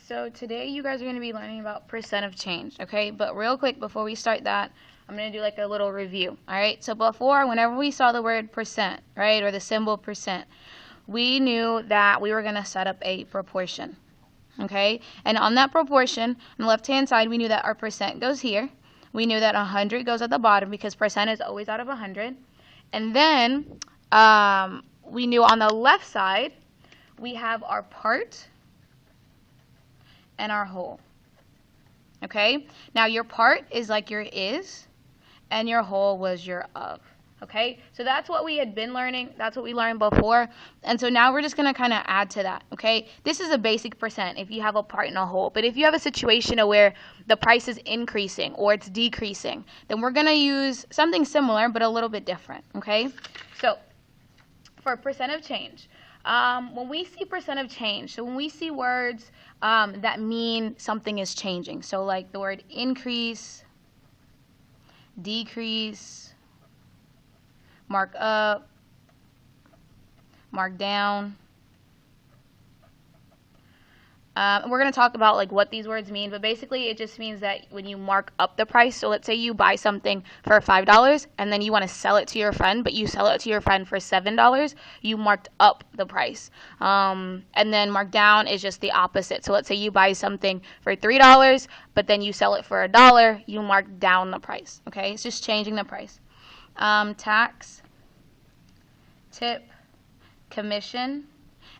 So today you guys are going to be learning about percent of change, okay? But real quick before we start that, I'm going to do like a little review, all right? So before, whenever we saw the word percent, right, or the symbol percent, we knew that we were going to set up a proportion, okay? And on that proportion, on the left-hand side, we knew that our percent goes here. We knew that 100 goes at the bottom because percent is always out of 100. And then we knew on the left side, we have our part and our whole. Okay? Now your part is like your is, and your whole was your of. Okay? So that's what we had been learning. That's what we learned before. And so now we're just going to kind of add to that. Okay? This is a basic percent if you have a part and a whole. But if you have a situation where the price is increasing or it's decreasing, then we're going to use something similar but a little bit different. Okay? So for percent of change, when we see percent of change, so when we see words that mean something is changing, so like the word increase, decrease, mark up, mark down. We're going to talk about like what these words mean, but basically it just means that when you mark up the price, so let's say you buy something for $5 and then you want to sell it to your friend, but you sell it to your friend for $7, you marked up the price. And then mark down is just the opposite. So let's say you buy something for $3, but then you sell it for $1, you mark down the price. Okay, it's just changing the price. Tax, tip, commission,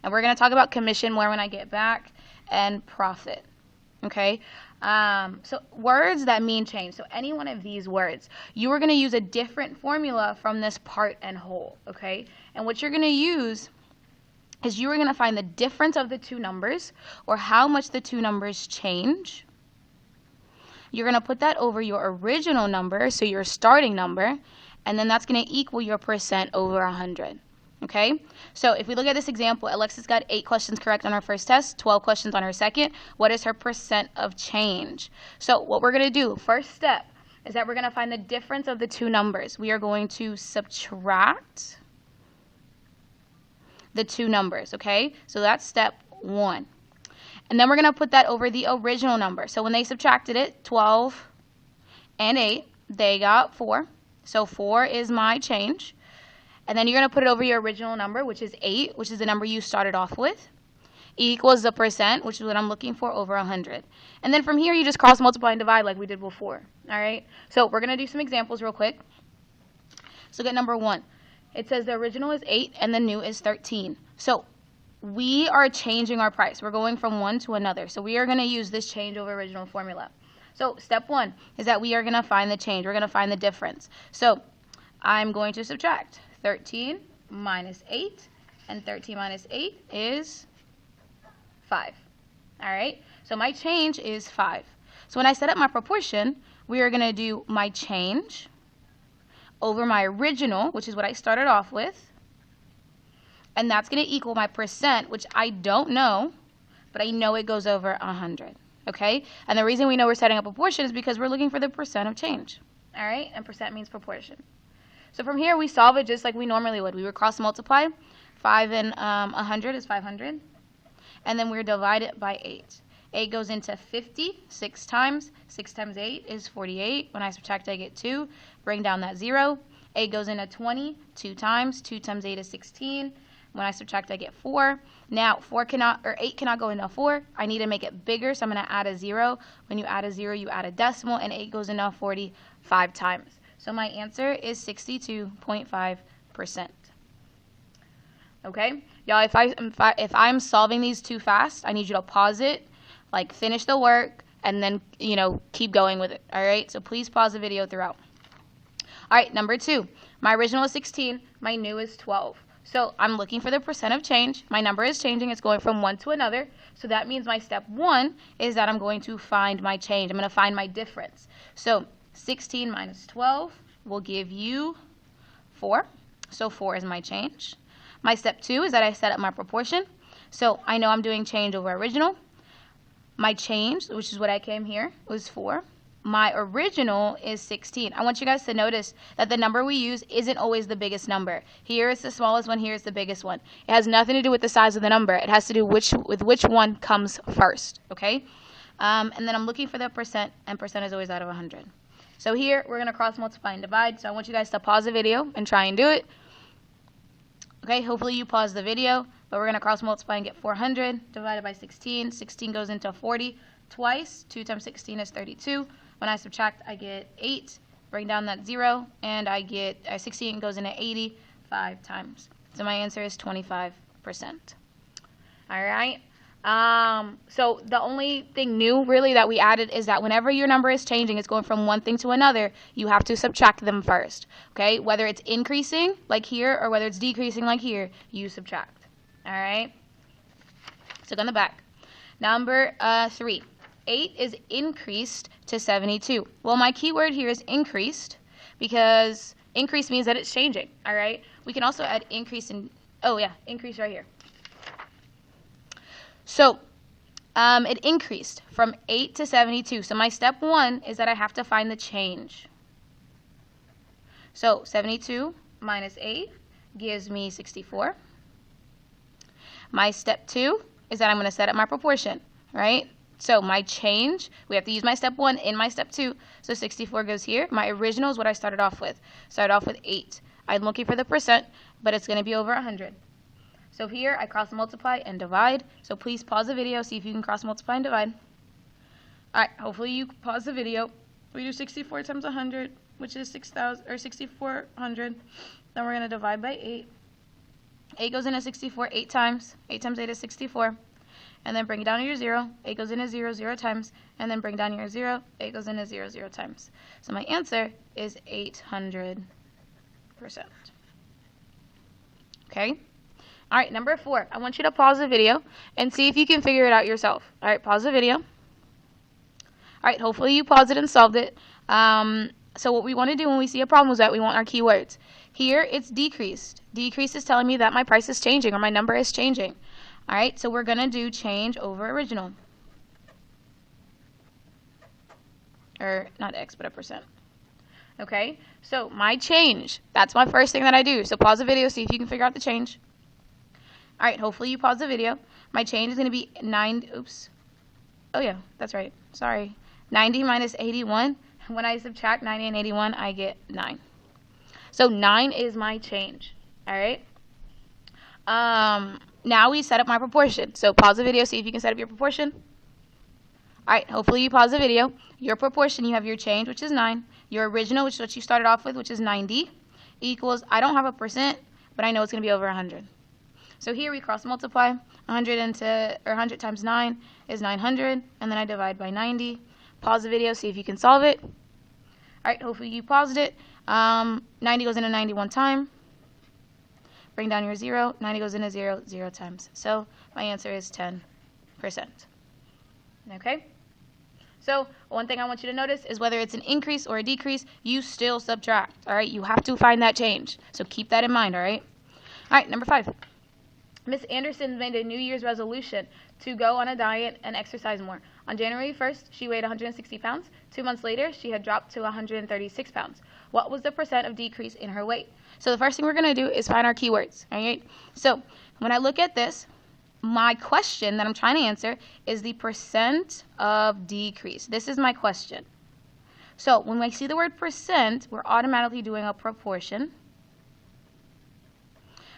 and we're going to talk about commission more when I get back, and profit. Okay, so words that mean change. So any one of these words, you are going to use a different formula from this part and whole. Okay, and what you're going to use is you are going to find the difference of the two numbers, or how much the two numbers change. You're going to put that over your original number, so your starting number, and then that's going to equal your percent over 100. Okay, so if we look at this example, Alexis got 8 questions correct on her first test, 12 questions on her second. What is her percent of change? So what we're going to do, first step, is that we're going to find the difference of the two numbers. We are going to subtract the two numbers, okay? So that's step 1. And then we're going to put that over the original number. So when they subtracted it, 12 and 8, they got 4. So 4 is my change. And then you're going to put it over your original number, which is 8, which is the number you started off with, equals the percent, which is what I'm looking for, over 100. And then from here, you just cross multiply and divide like we did before. All right? So we're going to do some examples real quick. So look at number 1. It says the original is 8 and the new is 13. So we are changing our price. We're going from one to another. So we are going to use this change over original formula. So step 1 is that we are going to find the change. We're going to find the difference. So I'm going to subtract 13 minus 8, and 13 minus 8 is 5. All right, so my change is 5. So when I set up my proportion, we are going to do my change over my original, which is what I started off with, and that's going to equal my percent, which I don't know, but I know it goes over 100. Okay, and the reason we know we're setting up a proportion is because we're looking for the percent of change. All right, and percent means proportion. So from here, we solve it just like we normally would. We would cross multiply. 5 and 100 is 500. And then we're divided by 8. 8 goes into 50 6 times. 6 times 8 is 48. When I subtract, I get 2. Bring down that 0. 8 goes into 20 2 times. 2 times 8 is 16. When I subtract, I get 4. Now, 8 cannot go into 4. I need to make it bigger, so I'm going to add a 0. When you add a 0, you add a decimal, and 8 goes into 45 times. So my answer is 62.5%. Okay, y'all, if I'm solving these too fast, I need you to pause it, like finish the work, and then keep going with it. All right, so please pause the video throughout. All right, number 2, my original is 16, my new is 12. So I'm looking for the percent of change. My number is changing. It's going from one to another. So that means my step 1 is that I'm going to find my change. I'm going to find my difference. So 16 minus 12 will give you 4. So 4 is my change. My step 2 is that I set up my proportion. So I know I'm doing change over original. My change, which is what I came here, was 4. my original is 16. I want you guys to notice that the number we use isn't always the biggest number. Here is the smallest one, here is the biggest one. It has nothing to do with the size of the number. It has to do with which one comes first, okay? And then I'm looking for the percent, and percent is always out of 100. So here, we're going to cross multiply and divide. So I want you guys to pause the video and try and do it. Okay, hopefully you pause the video, but we're going to cross multiply and get 400 divided by 16. 16 goes into 40 twice. 2 times 16 is 32. When I subtract, I get 8. Bring down that 0, and I get 16 goes into 80 5 times. So my answer is 25%. All right. So the only thing new really that we added is that whenever your number is changing, it's going from one thing to another, you have to subtract them first. Okay? Whether it's increasing like here or whether it's decreasing like here, you subtract. All right? So go on the back. Number 3. 8 is increased to 72. Well, my keyword here is increased because increase means that it's changing. All right? We can also add increase in, oh yeah, increase right here. So it increased from 8 to 72. So my step 1 is that I have to find the change. So 72 minus 8 gives me 64. My step 2 is that I'm going to set up my proportion, right? So my change, we have to use my step 1 in my step 2. So 64 goes here. My original is what I started off with. Started off with 8. I'm looking for the percent, but it's going to be over 100. So here I cross multiply and divide. So please pause the video, see if you can cross multiply and divide. All right, hopefully you pause the video. We do 64 times 100, which is 6,000 or 6,400. Then we're going to divide by 8. 8 goes into 64 8 times. 8 times 8 is 64. And then bring down your 0. 8 goes into 0 0 times. And then bring down your 0. 8 goes into 0 0 times. So my answer is 800%. Okay? All right, number 4. I want you to pause the video and see if you can figure it out yourself. All right, pause the video. All right, hopefully you paused it and solved it. So what we want to do when we see a problem is that we want our keywords. Here, it's decreased. Decrease is telling me that my price is changing or my number is changing. All right, so we're going to do change over original. Or not X, but a percent. Okay, so my change, that's my first thing that I do. So pause the video, see if you can figure out the change. All right, hopefully you pause the video. My change is going to be 9, oops. Oh yeah, that's right, sorry. 90 minus 81. When I subtract 90 and 81, I get 9. So 9 is my change, all right? Now we set up my proportion. So pause the video, see if you can set up your proportion. All right, hopefully you pause the video. Your proportion, you have your change, which is 9. Your original, which is what you started off with, which is 90, equals, I don't have a percent, but I know it's going to be over 100. So here we cross multiply. 100 times 9 is 900, and then I divide by 90. Pause the video, see if you can solve it. All right, hopefully you paused it. 90 goes into 90 one time. Bring down your 0. 90 goes into 0 0 times. So my answer is 10%. Okay? So one thing I want you to notice is whether it's an increase or a decrease, you still subtract. All right? You have to find that change. So keep that in mind, all right? All right, number 5. Miss Anderson made a New Year's resolution to go on a diet and exercise more. On January 1st, she weighed 160 pounds. 2 months later, she had dropped to 136 pounds. What was the percent of decrease in her weight? So the first thing we're going to do is find our keywords. All right? So when I look at this, my question that I'm trying to answer is the percent of decrease. This is my question. So when we see the word percent, we're automatically doing a proportion.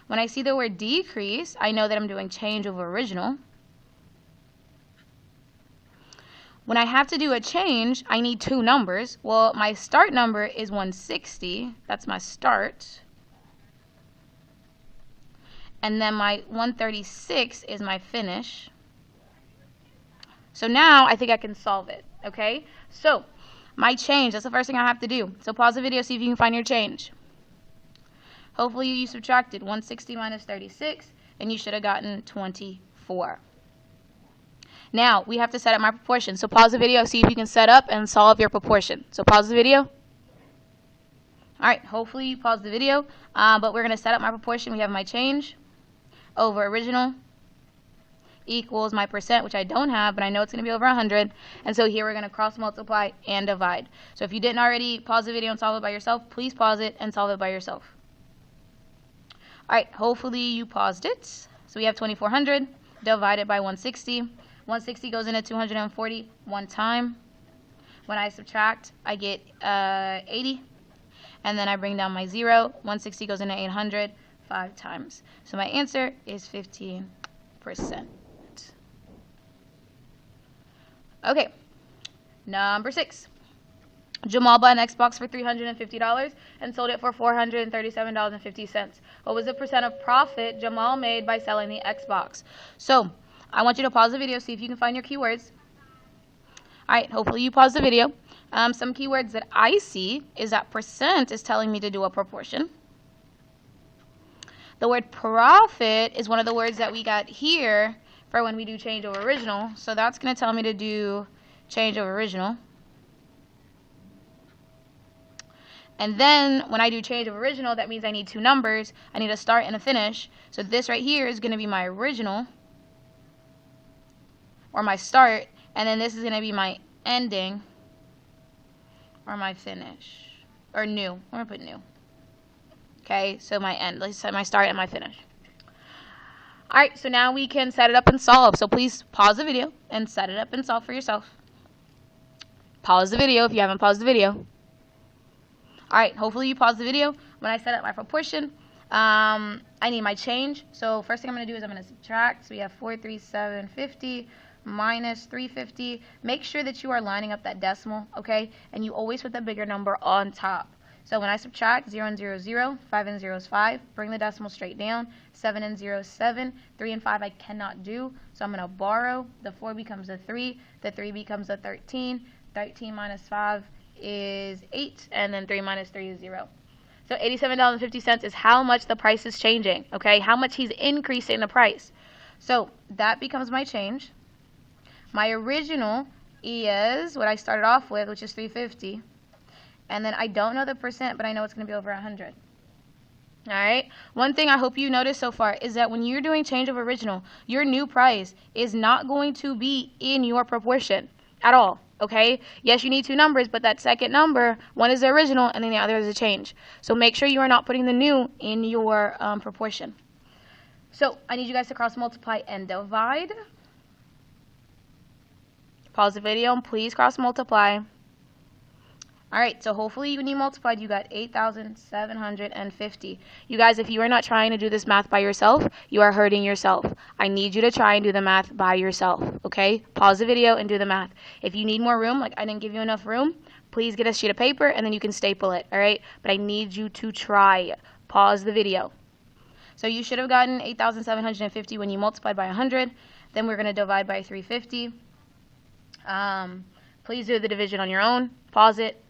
When I see the word decrease, I know that I'm doing change over original. When I have to do a change, I need 2 numbers. Well, my start number is 160. That's my start. And then my 136 is my finish. So now I think I can solve it, okay? So my change, that's the first thing I have to do. So pause the video, see if you can find your change. Hopefully you subtracted 160 minus 36, and you should have gotten 24. Now, we have to set up my proportion. So pause the video, see if you can set up and solve your proportion. So pause the video. All right, hopefully you pause the video, but we're going to set up my proportion. We have my change over original equals my percent, which I don't have, but I know it's going to be over 100. And so here we're going to cross multiply and divide. So if you didn't already pause the video and solve it by yourself, please pause it and solve it by yourself. All right, hopefully you paused it. So we have 2400 divided by 160. 160 goes into 240 one time. When I subtract, I get 80. And then I bring down my 0. 160 goes into 800 5 times. So my answer is 15%. Okay, number 6. Jamal bought an Xbox for $350 and sold it for $437.50. What was the percent of profit Jamal made by selling the Xbox? So I want you to pause the video, see if you can find your keywords. All right, hopefully you pause the video. Some keywords that I see is that percent is telling me to do a proportion. The word profit is one of the words that we got here for when we do change over original. So that's going to tell me to do change over original. And then when I do change over original, that means I need two numbers. I need a start and a finish. So this right here is going to be my original, or my start. And then this is going to be my ending, or my finish, or new. I'm going to put new. Okay, so my end. Let's set my start and my finish. All right, so now we can set it up and solve. So please pause the video and set it up and solve for yourself. Pause the video if you haven't paused the video. All right, hopefully you paused the video. When I set up my proportion, I need my change. So first thing I'm going to do is I'm going to subtract. So we have 43750 minus 350. Make sure that you are lining up that decimal, okay? And you always put the bigger number on top. So when I subtract, 0 and 0 is 0, 5 and 0 is 5. Bring the decimal straight down. 7 and 0 is 7. 3 and 5 I cannot do, so I'm going to borrow. The 4 becomes a 3. The 3 becomes a 13. 13 minus 5 is 8, and then 3 minus 3 is 0. So $87.50 is how much the price is changing, okay? How much he's increasing the price. So that becomes my change. My original is what I started off with, which is 350. And then I don't know the percent, but I know it's going to be over 100. All right. One thing I hope you noticed so far is that when you're doing change of original, your new price is not going to be in your proportion at all. Okay. Yes, you need two numbers, but that second number, one is the original and then the other is a change. So make sure you are not putting the new in your proportion. So I need you guys to cross multiply and divide. Pause the video and please cross multiply. All right, so hopefully when you multiplied, you got 8,750. You guys, if you are not trying to do this math by yourself, you are hurting yourself. I need you to try and do the math by yourself, okay? Pause the video and do the math. If you need more room, like I didn't give you enough room, please get a sheet of paper and then you can staple it, all right? But I need you to try. Pause the video. So you should have gotten 8,750 when you multiplied by 100. Then we're going to divide by 350. Please do the division on your own. Pause it.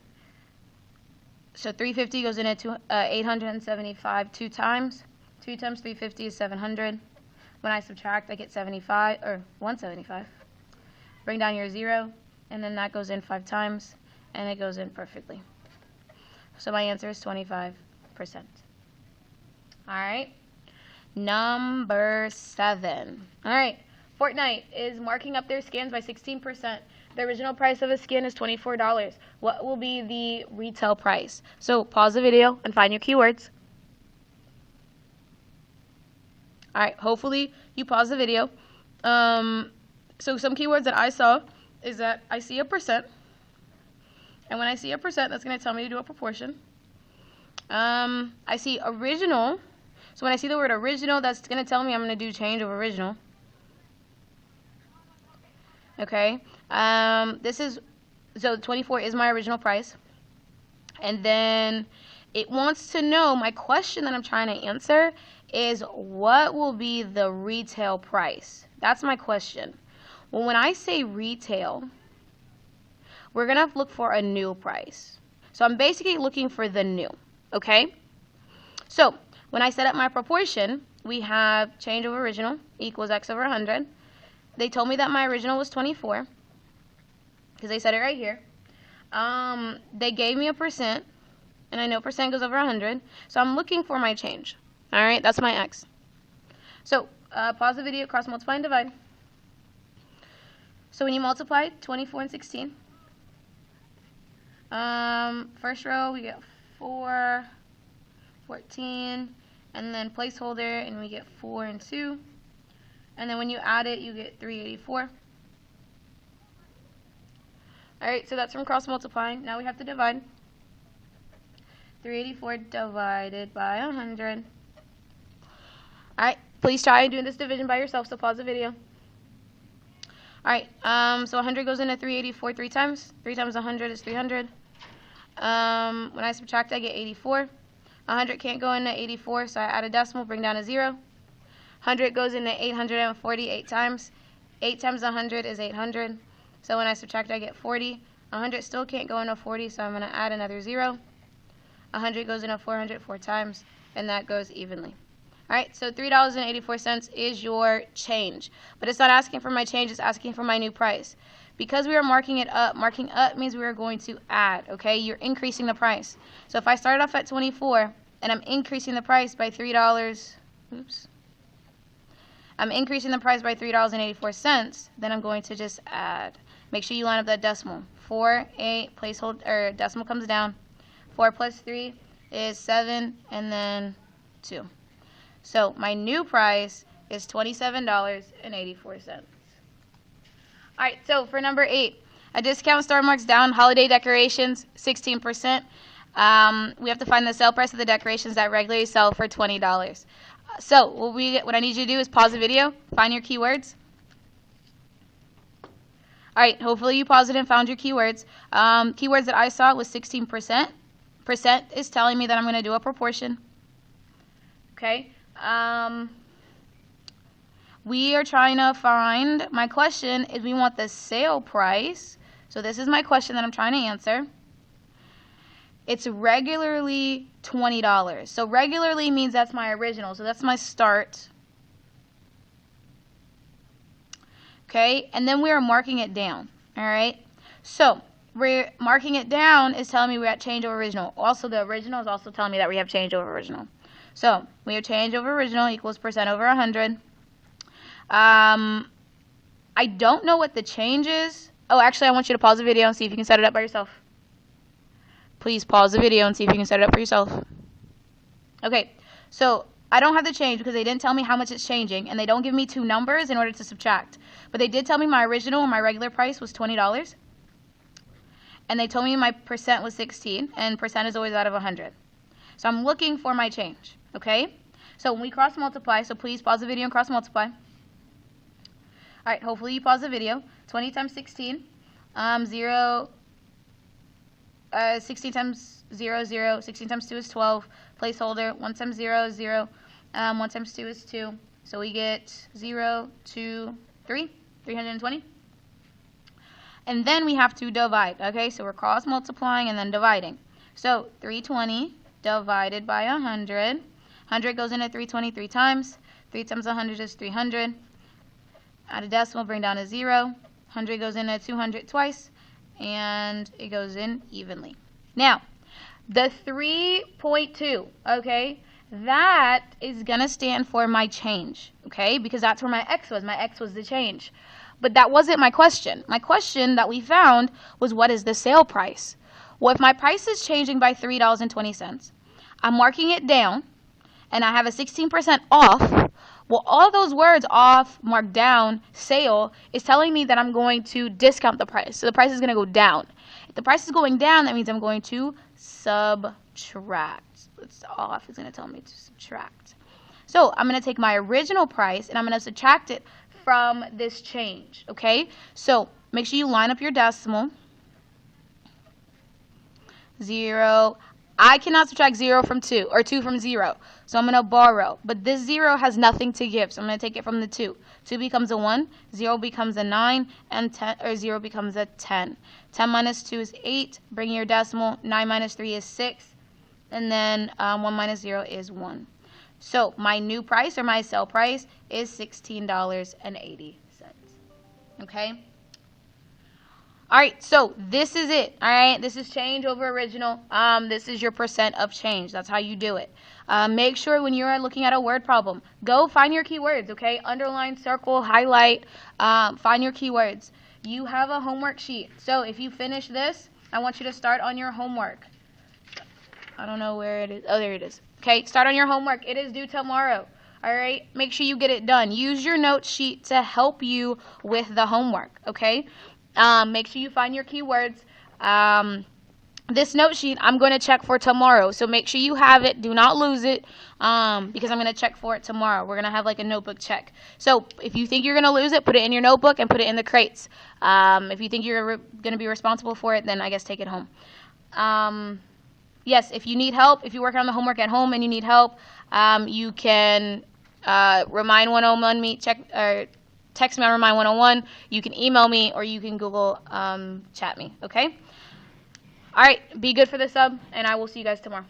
So 350 goes into 875 two times. 2 times 350 is 700. When I subtract, I get 75, or 175. Bring down your 0, and then that goes in 5 times, and it goes in perfectly. So my answer is 25%. All right. Number 7. All right. Fortnite is marking up their skins by 16%. The original price of a skin is $24. What will be the retail price? So pause the video and find your keywords. All right, hopefully you pause the video. So some keywords that I saw is that I see a percent. And when I see a percent, that's going to tell me to do a proportion. I see original. So when I see the word original, that's going to tell me I'm going to do change of original. Okay, so 24 is my original price. And then it wants to know, my question that I'm trying to answer is what will be the retail price? That's my question. Well, when I say retail, we're going to look for a new price. So I'm basically looking for the new, okay? So when I set up my proportion, we have change of original equals x over 100. They told me that my original was 24 because they said it right here. They gave me a percent, and I know percent goes over 100, so I'm looking for my change. All right, that's my x. So pause the video, cross multiply and divide. So when you multiply 24 and 16, first row we get 4, 14, and then placeholder, and we get 4 and 2. And then when you add it, you get 384. Alright, so that's from cross multiplying. Now we have to divide. 384 divided by 100. Alright, please try doing this division by yourself, so pause the video. Alright, so 100 goes into 384 3 times. 3 times 100 is 300. When I subtract, I get 84. 100 can't go into 84, so I add a decimal, bring down a 0. 100 goes into 848 times. 8 times 100 is 800. So when I subtract, I get 40. 100 still can't go into 40, so I'm going to add another 0. 100 goes into 400 4 times, and that goes evenly. Alright, so $3.84 is your change. But it's not asking for my change, it's asking for my new price. Because we are marking up means we are going to add, okay? You're increasing the price. So if I started off at 24 and I'm increasing the price by $3, I'm increasing the price by $3.84, then I'm going to just add. Make sure you line up that decimal. 4, 8, placeholder, or decimal comes down. 4 plus 3 is 7, and then 2. So my new price is $27.84. Alright, so for number 8, a discount store marks down holiday decorations 16%. We have to find the sale price of the decorations that regularly sell for $20. So what I need you to do is pause the video, find your keywords. Alright, hopefully you paused it and found your keywords. Keywords that I saw was 16%. Percent is telling me that I'm going to do a proportion. Okay. We are trying to find, my question is we want the sale price. So this is my question that I'm trying to answer. It's regularly $20. So regularly means that's my original. So that's my start. Okay, and then we are marking it down. All right. So we're marking it down is telling me we're at change over original. Also, the original is also telling me that we have change over original. So we have change over original equals percent over 100. I don't know what the change is. Oh, actually, I want you to pause the video and see if you can set it up by yourself. Please pause the video and see if you can set it up for yourself. Okay, so I don't have the change because they didn't tell me how much it's changing, and they don't give me two numbers in order to subtract. But they did tell me my original and my regular price was $20. And they told me my percent was 16, and percent is always out of 100. So I'm looking for my change, okay? So when we cross multiply, so please pause the video and cross multiply. All right, hopefully you pause the video. 20 times 16, 16 times 0, 0. 16 times 2 is 12. Placeholder, 1 times 0 is 0. 1 times 2 is 2. So we get 0, 2, 3, 320. And then we have to divide, okay? So we're cross multiplying and then dividing. So 320 divided by 100. 100 goes into 320 3 times. 3 times 100 is 300. Add a decimal, bring down a 0. 100 goes into 200 twice, and it goes in evenly. Now, the 3.2, okay, that is going to stand for my change, okay, because that's where my x was. My x was the change. But that wasn't my question. My question that we found was, what is the sale price? Well, if my price is changing by $3.20, I'm marking it down, and I have a 16% off. Well, all those words, off, marked down, sale, is telling me that I'm going to discount the price. So the price is going to go down. If the price is going down, that means I'm going to subtract. It's off is going to tell me to subtract. So I'm going to take my original price, and I'm going to subtract it from this change, okay? So make sure you line up your decimal. 0. I cannot subtract 0 from 2, or 2 from 0. So I'm going to borrow. But this 0 has nothing to give, so I'm going to take it from the 2. 2 becomes a 1, 0 becomes a 9, and 0 becomes a 10. 10 minus 2 is 8. Bring your decimal. 9 minus 3 is 6. And then 1 minus 0 is 1. So my new price, or my sale price, is $16.80. Okay? Alright, so this is it. Alright, this is change over original. This is your percent of change. That's how you do it. Make sure when you're looking at a word problem, go find your keywords, okay? Underline, circle, highlight, find your keywords. you have a homework sheet. So if you finish this, I want you to start on your homework. I don't know where it is. Oh, there it is. Okay, start on your homework. It is due tomorrow. All right, make sure you get it done. Use your note sheet to help you with the homework, okay? Make sure you find your keywords. This note sheet I'm going to check for tomorrow, so make sure you have it. Do not lose it because I'm going to check for it tomorrow. We're going to have like a notebook check. So if you think you're going to lose it, put it in your notebook and put it in the crates. If you think you're going to be responsible for it, then I guess take it home. Yes, if you need help, if you're working on the homework at home and you need help, you can Remind 101 me, text me on Remind 101. You can email me or you can Google chat me, okay? All right, be good for the sub, and I will see you guys tomorrow.